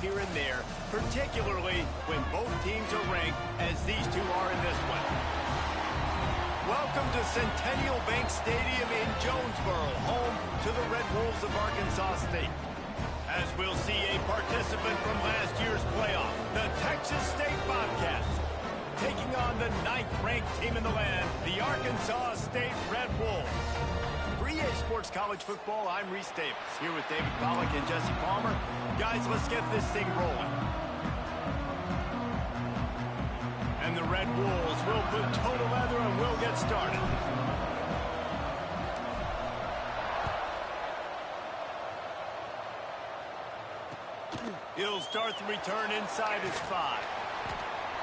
here and there, particularly when both teams are ranked as these two are in this one. Welcome to Centennial Bank Stadium in Jonesboro, home to the Red Wolves of Arkansas State. As we'll see a participant from last year's playoff, the Texas State Bobcats, taking on the 9th-ranked team in the land, the Arkansas State Red Wolves. For EA Sports College Football, I'm Reese Davis, here with David Pollack and Jesse Palmer. Guys, let's get this thing rolling. And the Red Wolves will put toe to leather and we'll get started. He'll start the return inside his 5.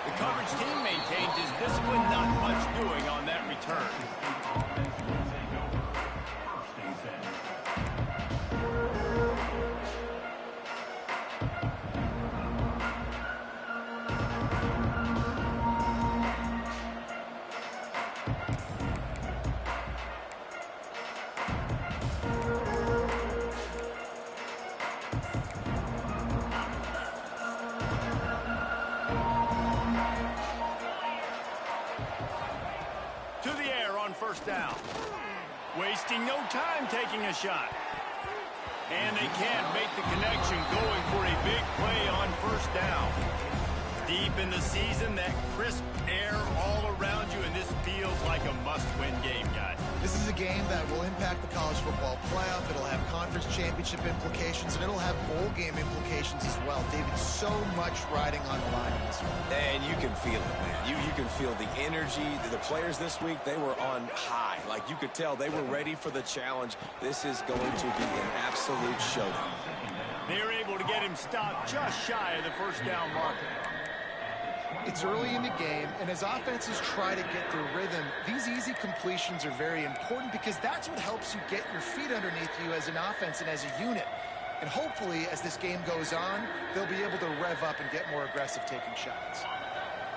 The coverage team maintains his discipline, not much doing on that return. First down. Wasting no time taking a shot. And they can't make the connection, going for a big play on first down. Deep in the season, that crisp air all around you, and this feels like a must-win game, guys. This is a game that will impact the college football playoff. It'll have conference championship implications, and it'll have bowl game implications as well. David, so much riding on the line in this one. And you can feel it, man. You can feel the energy. The players this week, they were on high. Like, you could tell they were ready for the challenge. This is going to be an absolute showdown. They're able to get him stopped just shy of the first down marker. It's early in the game, and as offenses try to get their rhythm, these easy completions are very important because that's what helps you get your feet underneath you as an offense and as a unit. And hopefully, as this game goes on, they'll be able to rev up and get more aggressive taking shots.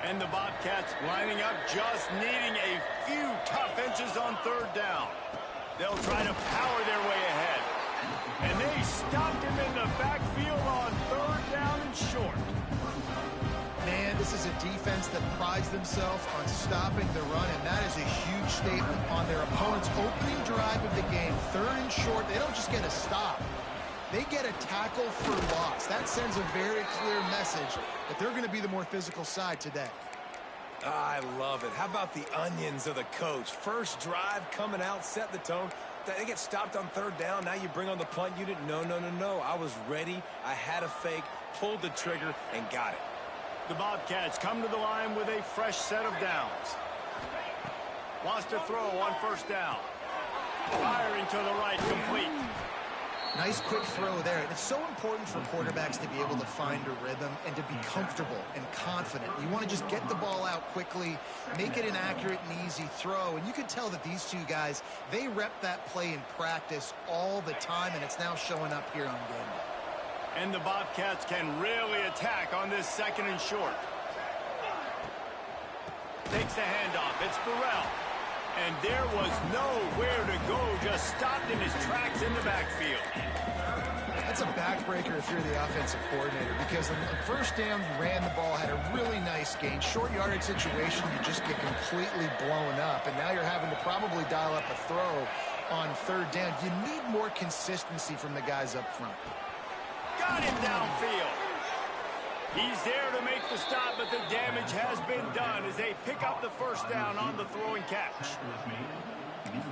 And the Bobcats lining up, just needing a few tough inches on third down. They'll try to power their way ahead. And they stopped him in the backfield on third down and short. Man, this is a defense that prides themselves on stopping the run, and that is a huge statement on their opponent's opening drive of the game. Third and short, they don't just get a stop. They get a tackle for loss. That sends a very clear message that they're going to be the more physical side today. I love it. How about the onions of the coach? First drive coming out, set the tone. They get stopped on third down. Now you bring on the punt unit. No. I was ready. I had a fake, pulled the trigger, and got it. The Bobcats come to the line with a fresh set of downs. Wants to throw on first down. Firing to the right, complete. Nice quick throw there. And it's so important for quarterbacks to be able to find a rhythm and to be comfortable and confident. You want to just get the ball out quickly, make it an accurate and easy throw. And you can tell that these two guys, they rep that play in practice all the time, and it's now showing up here on game day. And the Bobcats can really attack on this second and short. Takes the handoff. It's Burrell. And there was nowhere to go. Just stopped in his tracks in the backfield. That's a backbreaker if you're the offensive coordinator, because on the first down, you ran the ball, had a really nice gain. Short yardage situation, you just get completely blown up. And now you're having to probably dial up a throw on third down. You need more consistency from the guys up front. Got him downfield. He's there to make the stop, but the damage has been done as they pick up the first down on the throw and catch.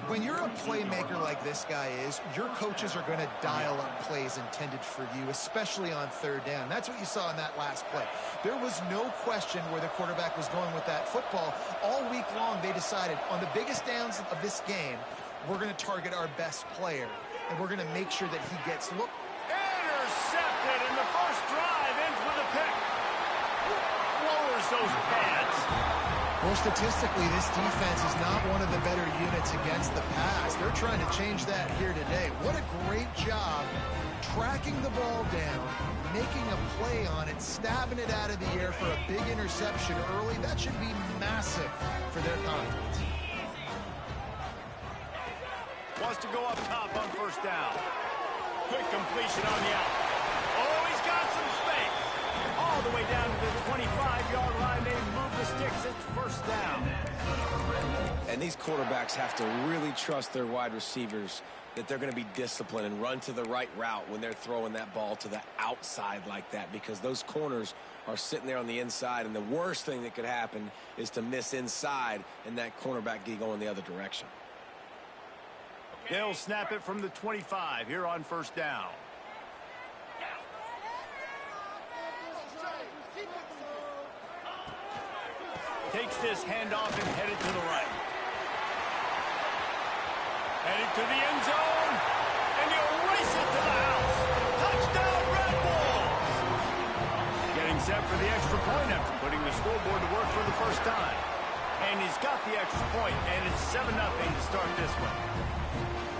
When you're a playmaker like this guy is, your coaches are going to dial up plays intended for you, especially on third down. That's what you saw in that last play. There was no question where the quarterback was going with that football. All week long, they decided on the biggest downs of this game, we're going to target our best player, and we're going to make sure that he gets looked. Intercepted, and the first drive ends with a pick. Lowers those pads. Well, statistically, this defense is not one of the better units against the pass. They're trying to change that here today. What a great job tracking the ball down, making a play on it, stabbing it out of the air for a big interception early. That should be massive for their confidence. Wants to go up top on first down. Quick completion on the out. Oh, he's got some space. way down to the 25-yard line. They move the sticks. It's first down. And these quarterbacks have to really trust their wide receivers that they're going to be disciplined and run to the right route when they're throwing that ball to the outside like that, because those corners are sitting there on the inside, and the worst thing that could happen is to miss inside and that cornerback get going the other direction. They'll snap it from the 25 here on first down. Takes this handoff and headed to the right. Headed to the end zone, and he'll race it to the house. Touchdown, Red Bulls! Getting set for the extra point after putting the scoreboard to work for the first time. And he's got the extra point, and it's 7-0 to start this one.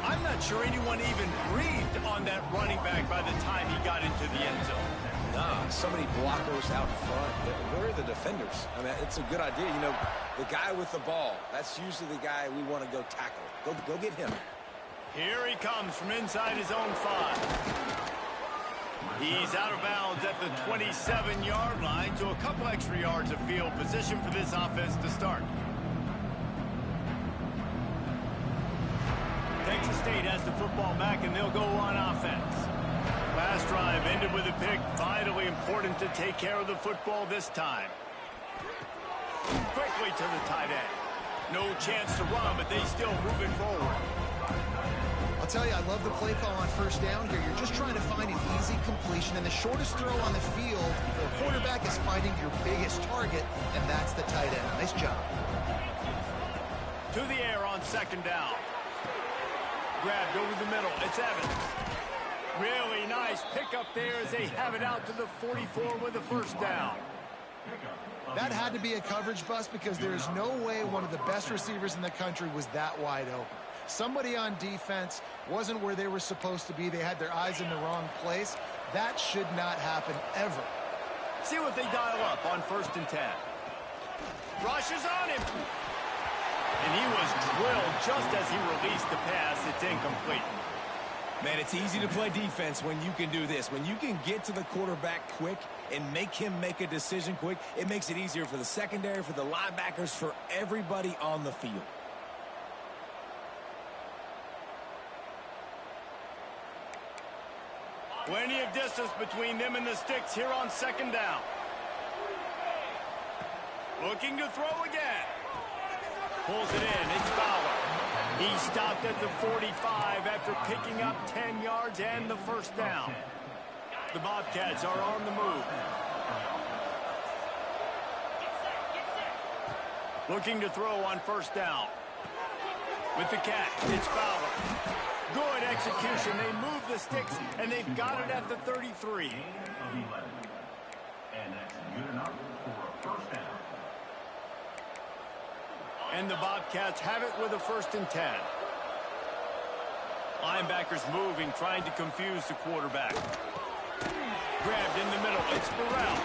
I'm not sure anyone even breathed on that running back by the time he got into the end zone. Nah, so many blockers out in front. Where are the defenders? I mean, it's a good idea. You know, the guy with the ball, that's usually the guy we want to go tackle. Go get him. Here he comes from inside his own 5. He's out of bounds at the 27-yard line, so a couple extra yards of field position for this offense to start. Texas State has the football back, and they'll go on offense. Last drive ended with a pick. Vitally important to take care of the football this time. Quickly to the tight end. No chance to run, but they still move it forward. I'll tell you, I love the play call on first down here. You're just trying to find an easy completion, and the shortest throw on the field, the quarterback is finding your biggest target, and that's the tight end. Nice job. To the air on second down. Grabbed over the middle. It's Evans. Really nice pickup there as they have it out to the 44 with the first down. That had to be a coverage bust, because there is no way one of the best receivers in the country was that wide open. Somebody on defense wasn't where they were supposed to be. They had their eyes in the wrong place. That should not happen ever. See what they dial up on 1st and 10. Rushes on him. And he was drilled just as he released the pass. It's incomplete. Man, it's easy to play defense when you can do this. When you can get to the quarterback quick and make him make a decision quick, it makes it easier for the secondary, for the linebackers, for everybody on the field. Plenty of distance between them and the sticks here on second down. Looking to throw again. Pulls it in. It's Fowler. He stopped at the 45 after picking up 10 yards and the first down. The Bobcats are on the move. Looking to throw on first down. With the catch, it's Fowler. Good execution. They move the sticks, and they've got it at the 33. And that's good enough for a first down. And the Bobcats have it with a 1st and 10. Linebackers moving, trying to confuse the quarterback. Grabbed in the middle. It's Burrell.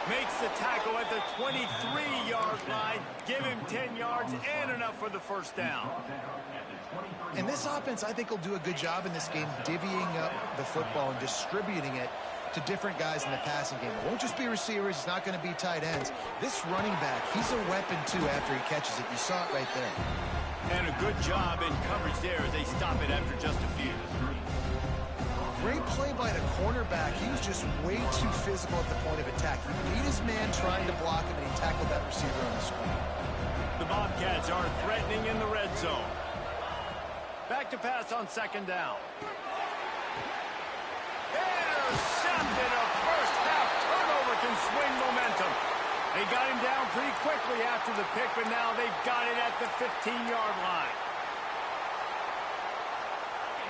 Makes the tackle at the 23-yard line. Give him 10 yards and enough for the first down. And this offense, I think, will do a good job in this game divvying up the football and distributing it to different guys in the passing game. It won't just be receivers. It's not going to be tight ends. This running back, he's a weapon, too, after he catches it. You saw it right there. And a good job in coverage there as they stop it after just a few. Great play by the cornerback. He was just way too physical at the point of attack. He beat his man trying to block him, and he tackled that receiver on the screen. The Bobcats are threatening in the red zone. Back to pass on second down. Intercepted. A first half turnover can swing momentum. They got him down pretty quickly after the pick, but now they've got it at the 15-yard line.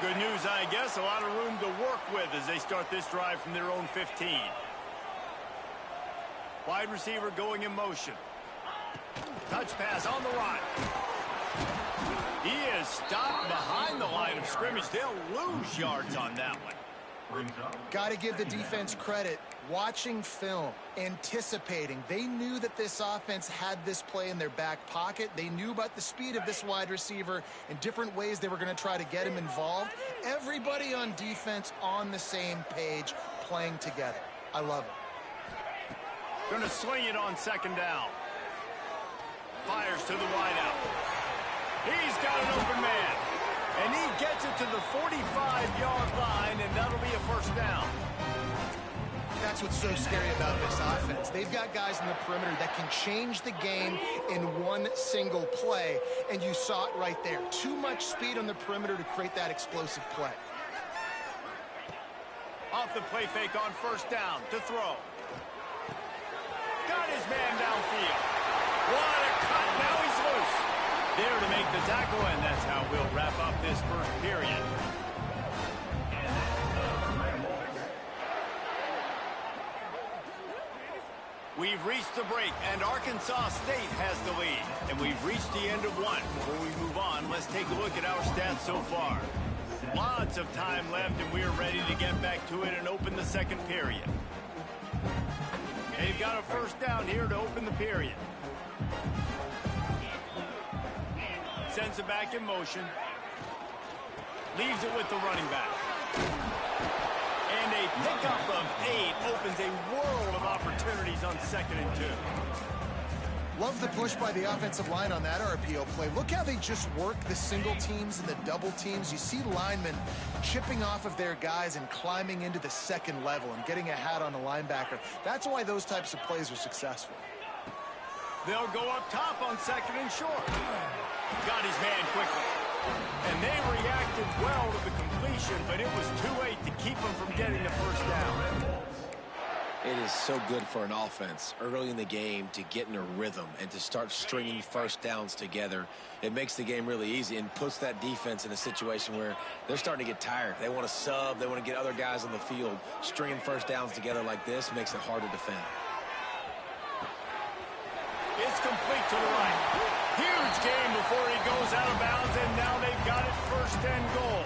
Good news, I guess. A lot of room to work with as they start this drive from their own 15. Wide receiver going in motion. Touch pass on the right. He is stopped behind the line of scrimmage. They'll lose yards on that one. Got to give the defense credit. Watching film, anticipating. They knew that this offense had this play in their back pocket. They knew about the speed of this wide receiver and different ways they were going to try to get him involved. Everybody on defense on the same page, playing together. I love it. Going to swing it on second down. Fires to the wideout. He's got an open man. And he gets it to the 45-yard line, and that'll be a first down. That's what's so scary about this offense. They've got guys in the perimeter that can change the game in one single play, and you saw it right there. Too much speed on the perimeter to create that explosive play. Off the play fake on first down to throw. Got his man downfield. What a cut. Now he's loose. There to make the tackle, and that's how we'll wrap up this first period. We've reached the break, and Arkansas State has the lead. And we've reached the end of one. Before we move on, let's take a look at our stats so far. Lots of time left, and we're ready to get back to it and open the second period. They've got a first down here to open the period. Sends it back in motion. Leaves it with the running back. And a pickup of 8 opens a world of opportunities on 2nd and 2. Love the push by the offensive line on that RPO play. Look how they just work the single teams and the double teams. You see linemen chipping off of their guys and climbing into the second level and getting a hat on the linebacker. That's why those types of plays are successful. They'll go up top on 2nd and short. Got his man quickly. And they reacted well to the completion, but it was too late to keep them from getting the first down. It is so good for an offense early in the game to get in a rhythm and to start stringing first downs together. It makes the game really easy and puts that defense in a situation where they're starting to get tired. They want to sub. They want to get other guys on the field. Stringing first downs together like this makes it hard to defend. It's complete to the right. Huge game before he goes out of bounds, and now they've got it 1st and goal.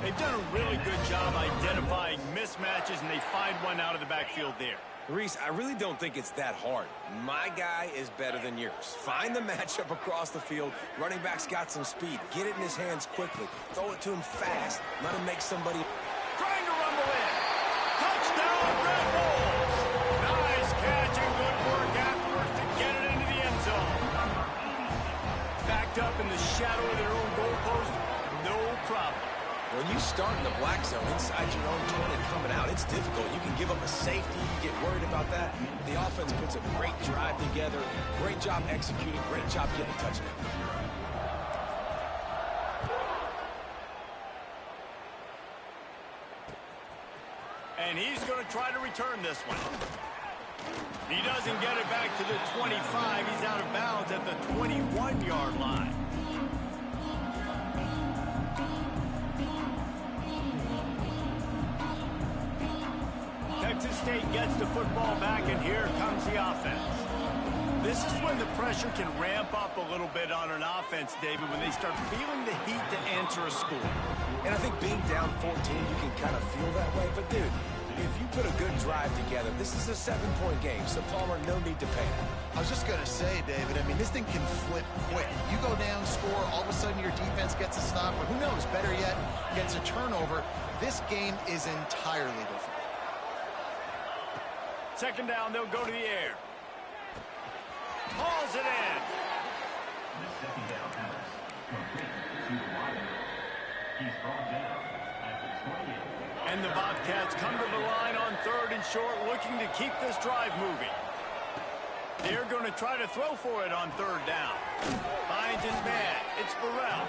They've done a really good job identifying mismatches, and they find one out of the backfield there. Reese, I really don't think it's that hard. My guy is better than yours. Find the matchup across the field. Running back's got some speed. Get it in his hands quickly. Throw it to him fast. Let him make somebody... Trying to rumble in. Touchdown, Red Bulls. Nice catch and good work afterwards to get it into the end zone. Backed up in the shadow of their own goalpost, no problem. When you start in the black zone inside your own 20 coming out, it's difficult. You can give up a safety. You get worried about that. The offense puts a great drive together. Great job executing. Great job getting a touchdown. And he's going to try to return this one. He doesn't get it back to the 25. He's out of bounds at the 21-yard line. Texas State gets the football back, and here comes the offense. This is when the pressure can ramp up a little bit on an offense, David, when they start feeling the heat to answer a score. And I think being down 14, you can kind of feel that way. But, dude, if you put a good drive together, this is a 7-point game. So, Palmer, no need to panic. I was just going to say, David, I mean, this thing can flip quick. You go down, score, all of a sudden your defense gets a stop, or who knows, better yet, gets a turnover. This game is entirely different. 2nd down, they'll go to the air. Hauls it in. The 2nd down pass complete to Wyatt. He's brought down at the 28. And the Bobcats come to the line on 3rd and short, looking to keep this drive moving. They're going to try to throw for it on 3rd down. Finds his man. It's Burrell.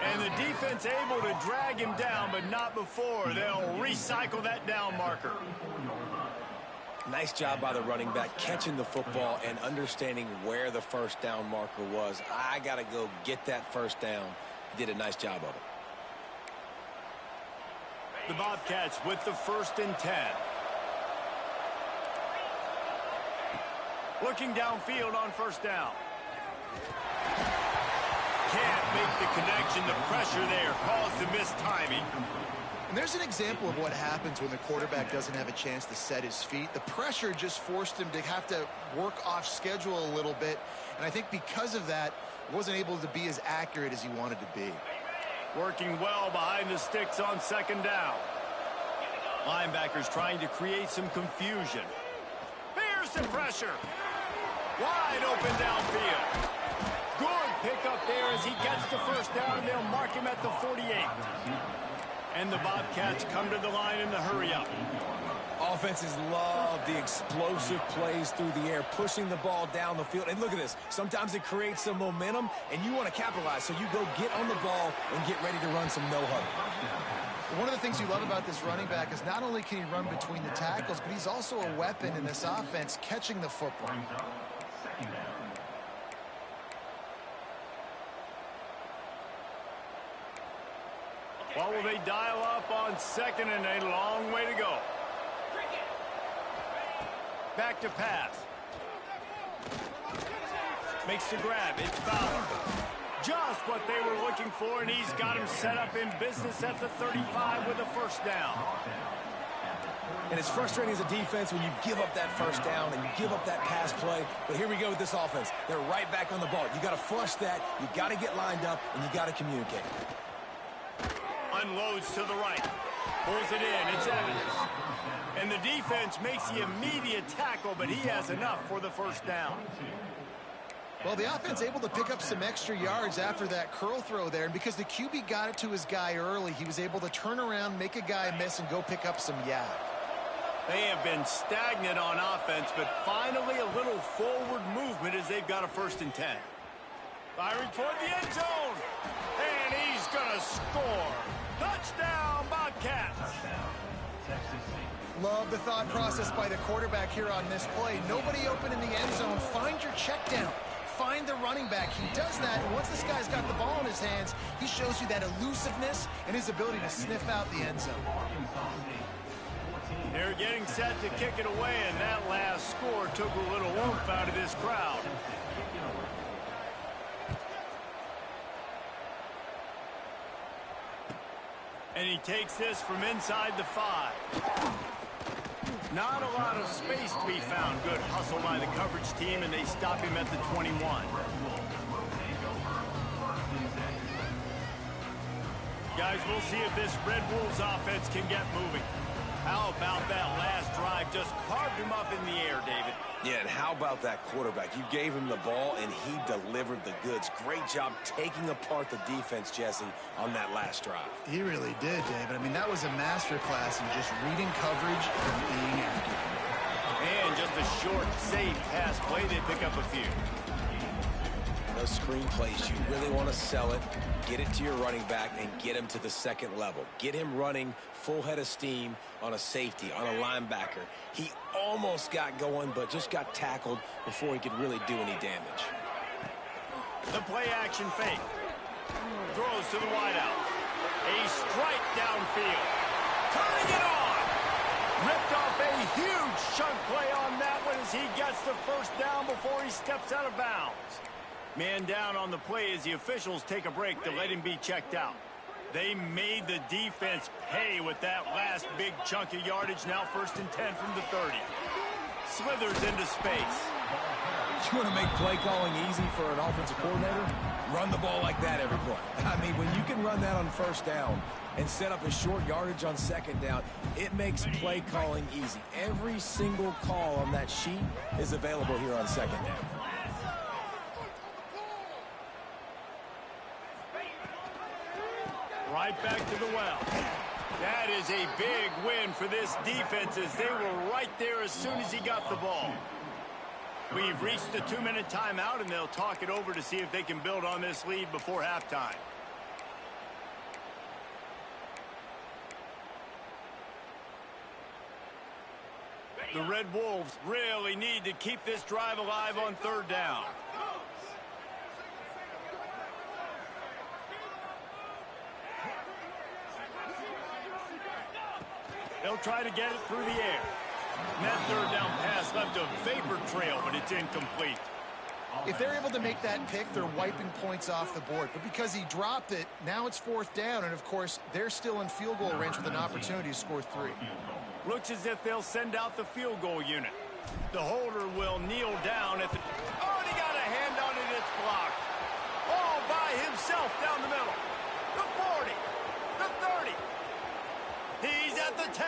And the defense able to drag him down, but not before. They'll recycle that down marker. Nice job by the running back catching the football and understanding where the 1st down marker was. I got to go get that 1st down. He did a nice job of it. The Bobcats with the 1st and 10. Looking downfield on 1st down. Can't make the connection. The pressure there caused the missed timing. And there's an example of what happens when the quarterback doesn't have a chance to set his feet. The pressure just forced him to have to work off schedule a little bit. And I think because of that, wasn't able to be as accurate as he wanted to be. Working well behind the sticks on 2nd down. Linebackers trying to create some confusion. Bears Constant pressure. Wide open downfield. Good pickup there as he gets the first down, and they'll mark him at the 48. And the Bobcats come to the line in the hurry-up. Offenses love the explosive plays through the air, pushing the ball down the field. And look at this. Sometimes it creates some momentum, and you want to capitalize. So you go get on the ball and get ready to run some no-huddle. One of the things you love about this running back is not only can he run between the tackles, but he's also a weapon in this offense, catching the football. Second down. What will they dial up on second, and a long way to go? Back to pass. Makes the grab. It's Fowler. Just what they were looking for, and he's got him set up in business at the 35 with a first down. And it's frustrating as a defense when you give up that first down and you give up that pass play. But here we go with this offense. They're right back on the ball. You got to flush that. You got to get lined up, and you got to communicate. Unloads to the right. Pulls it in. It's Evans. And the defense makes the immediate tackle, but he has enough for the first down. Well, the offense able to pick up some extra yards after that curl throw there. And because the QB got it to his guy early, he was able to turn around, make a guy miss, and go pick up some yak. They have been stagnant on offense, but finally a little forward movement as they've got a 1st and 10. Firing toward the end zone. And he's going to score. Touchdown, Bobcats. Touchdown. Texas State. Love the thought process by the quarterback here on this play. Nobody open in the end zone. Find your check down. Find the running back. He does that, and once this guy's got the ball in his hands, he shows you that elusiveness and his ability to sniff out the end zone. They're getting set to kick it away, and that last score took a little oomph out of this crowd. And he takes this from inside the 5. Not a lot of space to be found. Good hustle by the coverage team, and they stop him at the 21. Guys, we'll see if this Red Wolves offense can get moving. How about that last drive? Just carved him up in the air, David. Yeah, and how about that quarterback? You gave him the ball, and he delivered the goods. Great job taking apart the defense, Jesse, on that last drive. He really did, David. I mean, that was a masterclass in just reading coverage and being accurate. And just a short, safe pass play. They pick up a few. Those screen plays, you really want to sell it, get it to your running back, and get him to the second level. Get him running full head of steam on a safety, on a linebacker. He almost got going, but just got tackled before he could really do any damage. The play action fake. Throws to the wideout. A strike downfield. Turning it on. Ripped off a huge chunk play on that one as he gets the first down before he steps out of bounds. Man down on the play as the officials take a break to let him be checked out. They made the defense pay with that last big chunk of yardage. Now 1st and 10 from the 30. Slithers into space. You want to make play calling easy for an offensive coordinator? Run the ball like that every play. I mean, when you can run that on 1st down and set up a short yardage on 2nd down, it makes play calling easy. Every single call on that sheet is available here on 2nd down. Right back to the well. That is a big win for this defense as they were right there as soon as he got the ball. We've reached the 2-minute timeout, and they'll talk it over to see if they can build on this lead before halftime. The Red Wolves really need to keep this drive alive on 3rd down. They'll try to get it through the air. And that 3rd down pass left a vapor trail, but it's incomplete. If they're able to make that pick, they're wiping points off the board. But because he dropped it, now it's 4th down. And, of course, they're still in field goal range with an opportunity to score 3. Looks as if they'll send out the field goal unit. The holder will kneel down at the... Oh, and he got a hand on it. It's blocked. All by himself down the middle. The 40. The 30. He's at the 10.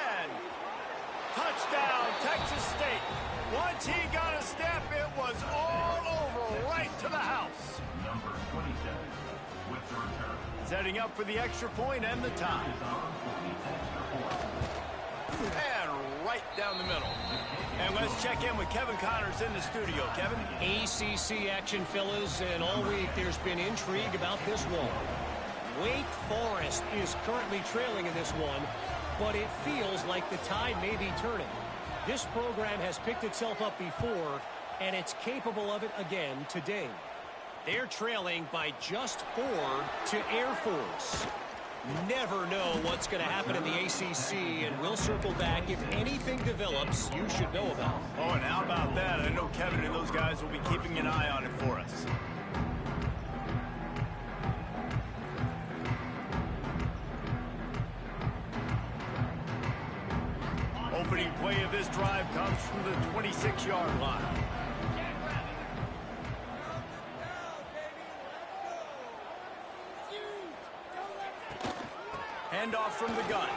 Touchdown, Texas State. Once he got a step, it was all over, right to the house. Number 27 with the return. Setting up for the extra point and the tie. And right down the middle. And let's check in with Kevin Connors in the studio. Kevin? ACC action, fellas, and all week there's been intrigue about this one. Wake Forest is currently trailing in this one, but it feels like the tide may be turning. This program has picked itself up before, and it's capable of it again today. They're trailing by just 4 to Air Force. Never know what's going to happen in the ACC, and we'll circle back if anything develops you should know about. Oh, and how about that? I know Kevin and those guys will be keeping an eye on it for us. Opening play of this drive comes from the 26-yard line. Handoff from the gun.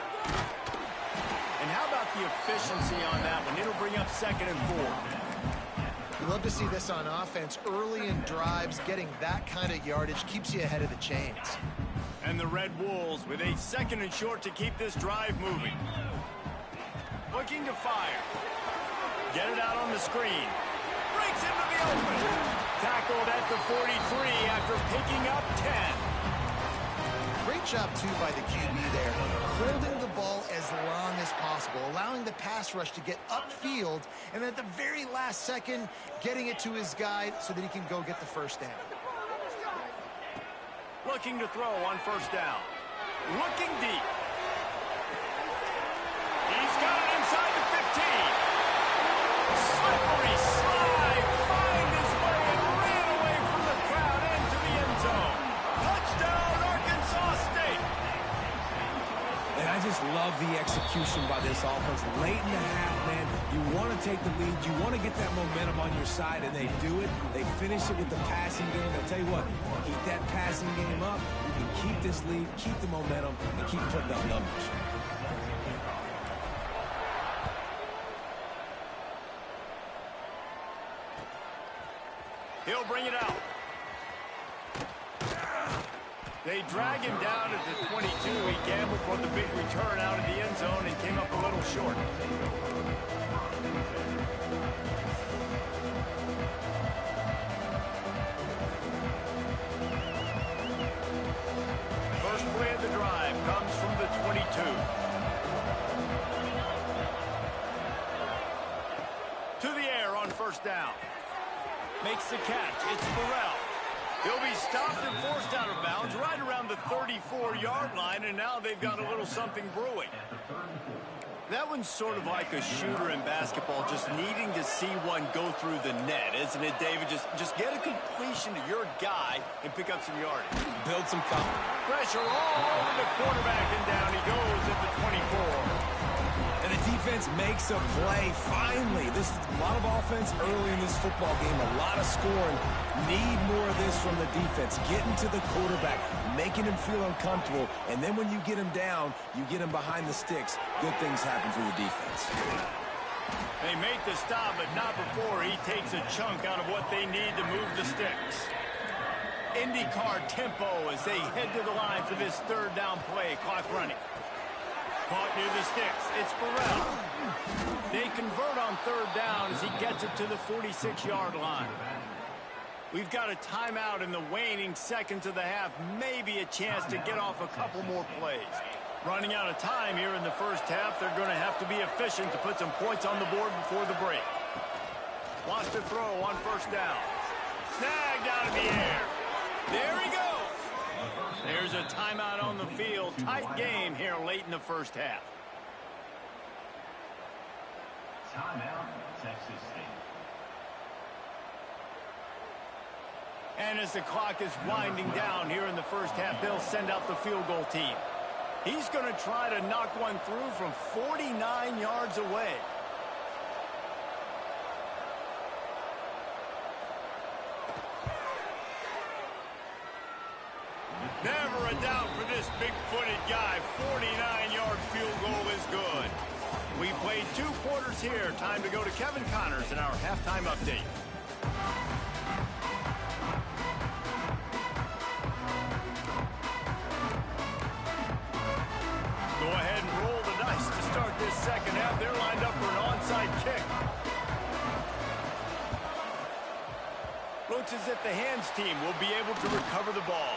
And how about the efficiency on that one? It'll bring up 2nd and 4. You love to see this on offense. Early in drives, getting that kind of yardage keeps you ahead of the chains. And the Red Wolves with a 2nd and short to keep this drive moving. Looking to fire. Get it out on the screen. Breaks into the open. Tackled at the 43 after picking up 10. Great job, too, by the QB there. Holding the ball as long as possible, allowing the pass rush to get upfield, and at the very last second, getting it to his guy so that he can go get the first down. Looking to throw on 1st down. Looking deep. He's got it inside the 15. Slippery slide. Find his way and ran away from the crowd into the end zone. Touchdown, Arkansas State. And I just love the execution by this offense. Late in the half, man, you want to take the lead. You want to get that momentum on your side, and they do it. They finish it with the passing game. I'll tell you what, keep that passing game up. You can keep this lead, keep the momentum, and keep putting up numbers. He'll bring it out. They drag him down at the 22. He gambled for the big return out of the end zone and came up a little short. First play of the drive comes from the 22. To the air on 1st down. Makes the catch. It's Burrell. He'll be stopped and forced out of bounds right around the 34-yard line, and now they've got a little something brewing. That one's sort of like a shooter in basketball, just needing to see one go through the net, isn't it, David? Just get a completion to your guy and pick up some yardage. Build some confidence. Pressure all over the quarterback, and down he goes at the 24. And the defense makes a play. Finally, this is a lot of offense early in this football game, a lot of scoring. Need more of this from the defense. Getting to the quarterback, making him feel uncomfortable, and then when you get him down, you get him behind the sticks. Good things happen for your defense. They make the stop, but not before he takes a chunk out of what they need to move the sticks. IndyCar tempo as they head to the line for this 3rd down play. Clock running. Caught near the sticks. It's Burrell. They convert on 3rd down as he gets it to the 46-yard line. We've got a timeout in the waning seconds of the half. Maybe a chance to get off a couple more plays. Running out of time here in the 1st half. They're going to have to be efficient to put some points on the board before the break. Wants to throw on 1st down. Snagged out of the air. There he goes. There's a timeout on the field. Tight game here late in the 1st half. Timeout, Texas State. And as the clock is winding down here in the 1st half, they'll send out the field goal team. He's going to try to knock one through from 49 yards away. Never a doubt for this big-footed guy. 49-yard field goal is good. We played 2 quarters here. Time to go to Kevin Connors in our halftime update. Go ahead and roll the dice to start this second half. They're lined up for an onside kick. Looks as if the hands team will be able to recover the ball.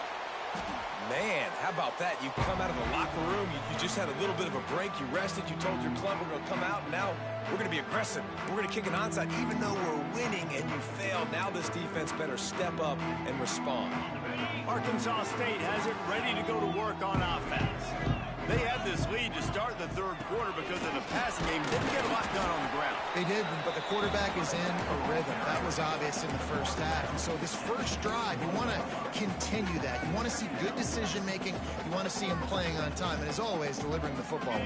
Man, how about that? You come out of the locker room, you just had a little bit of a break, you rested, you told your club we're going to come out, and now we're going to be aggressive. We're going to kick an onside, even though we're winning and you failed. Now this defense better step up and respond. Arkansas State has it ready to go to work on offense. They had this lead to start the third quarter because of the passing game. Didn't get a lot done on the ground. They did, but the quarterback is in a rhythm. That was obvious in the first half. And so this first drive, you want to continue that. You want to see good decision-making. You want to see him playing on time. And as always, delivering the football.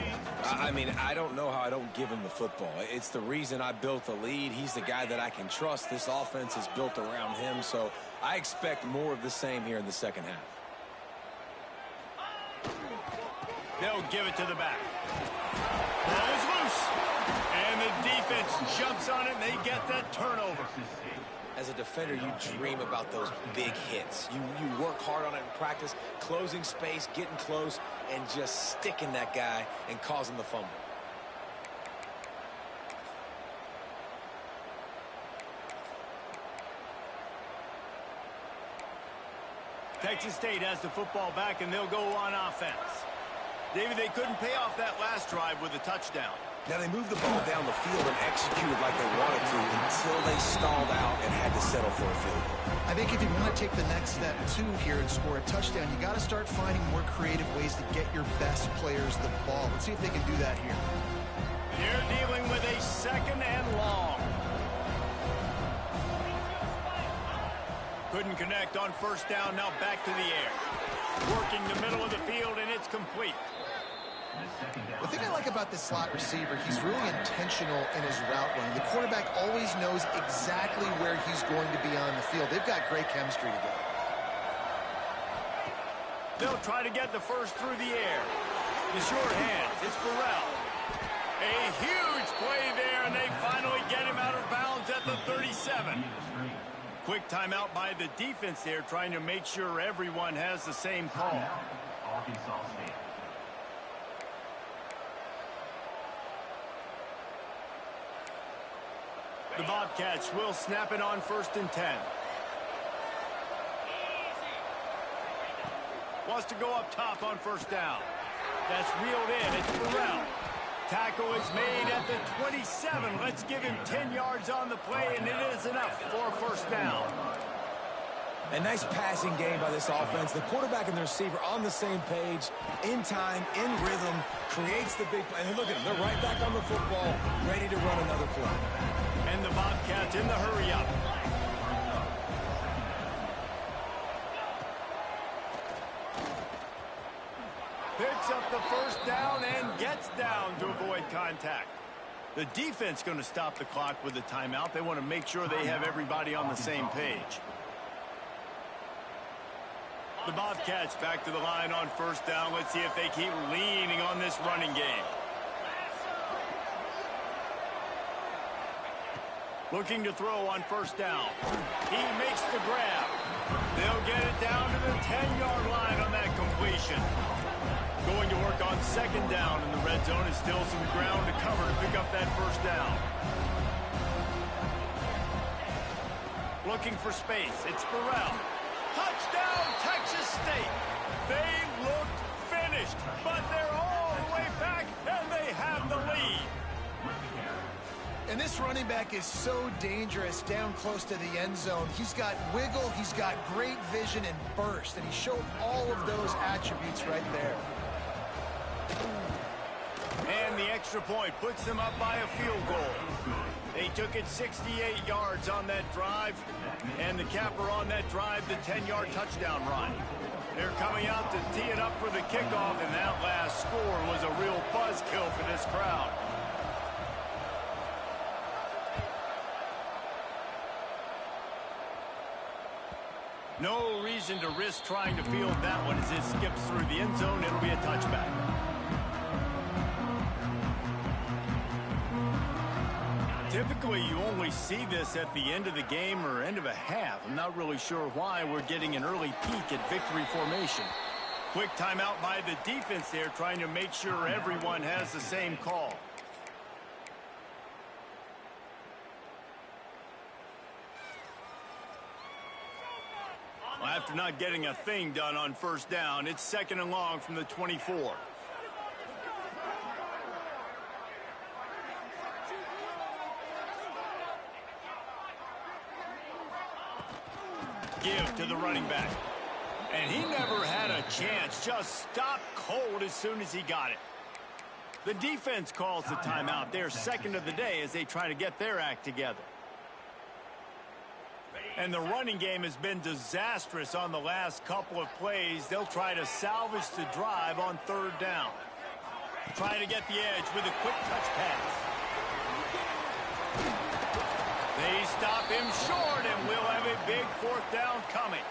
I mean, I don't know how I don't give him the football. It's the reason I built the lead. He's the guy that I can trust. This offense is built around him. So I expect more of the same here in the second half. They'll give it to the back. Ball is loose. And the defense jumps on it, and they get that turnover. As a defender, you dream about those big hits. You work hard on it in practice, closing space, getting close, and just sticking that guy and causing the fumble. Texas State has the football back, and they'll go on offense. David, they couldn't pay off that last drive with a touchdown. Now, they moved the ball down the field and executed like they wanted to until they stalled out and had to settle for a field goal. I think if you want to take the next step, too, here and score a touchdown, you got to start finding more creative ways to get your best players the ball. Let's see if they can do that here. They're dealing with a second and long. Couldn't connect on first down, now back to the air. Working the middle of the field, and it's complete. The thing I like about this slot receiver, he's really intentional in his route running. The quarterback always knows exactly where he's going to be on the field. They've got great chemistry together. They'll try to get the first through the air. The short hands, it's Burrell. A huge play there, and they finally get him out of bounds at the 37. Quick timeout by the defense there, trying to make sure everyone has the same call. Arkansas State. The Bobcats will snap it on 1st and 10. Wants to go up top on first down. That's reeled in. It's Burrell. Tackle is made at the 27. Let's give him 10 yards on the play, and it is enough for a first down. A nice passing game by this offense. The quarterback and the receiver on the same page, in time, in rhythm, creates the big play. And look at them. They're right back on the football, ready to run another play. And the Bobcats in the hurry-up. Picks up the first down and gets down to avoid contact. The defense going to stop the clock with a timeout. They want to make sure they have everybody on the same page. The Bobcats back to the line on first down. Let's see if they keep leaning on this running game. Looking to throw on first down. He makes the grab. They'll get it down to the 10-yard line on that completion. Going to work on second down in the red zone. Is still some ground to cover to pick up that first down. Looking for space. It's Burrell. Touchdown, Texas State. They looked finished, but they're all the way back, and they have the lead. And this running back is so dangerous down close to the end zone. He's got wiggle, he's got great vision and burst, and he showed all of those attributes right there. And the extra point puts them up by a field goal. They took it 68 yards on that drive, and the capper on that drive, the 10-yard touchdown run. They're coming out to tee it up for the kickoff, and that last score was a real buzzkill for this crowd. No reason to risk trying to field that one as it skips through the end zone. It'll be a touchback. Typically, you only see this at the end of the game or end of a half. I'm not really sure why we're getting an early peek at victory formation. Quick timeout by the defense there, trying to make sure everyone has the same call. Well, after not getting a thing done on first down, it's 2nd and long from the 24. Give to the running back. And he never had a chance. Just stopped cold as soon as he got it. The defense calls the timeout. They're 2nd of the day as they try to get their act together. And the running game has been disastrous on the last couple of plays. They'll try to salvage the drive on 3rd down. Trying to get the edge with a quick touch pass. They stop him short, and we'll have a big 4th down coming.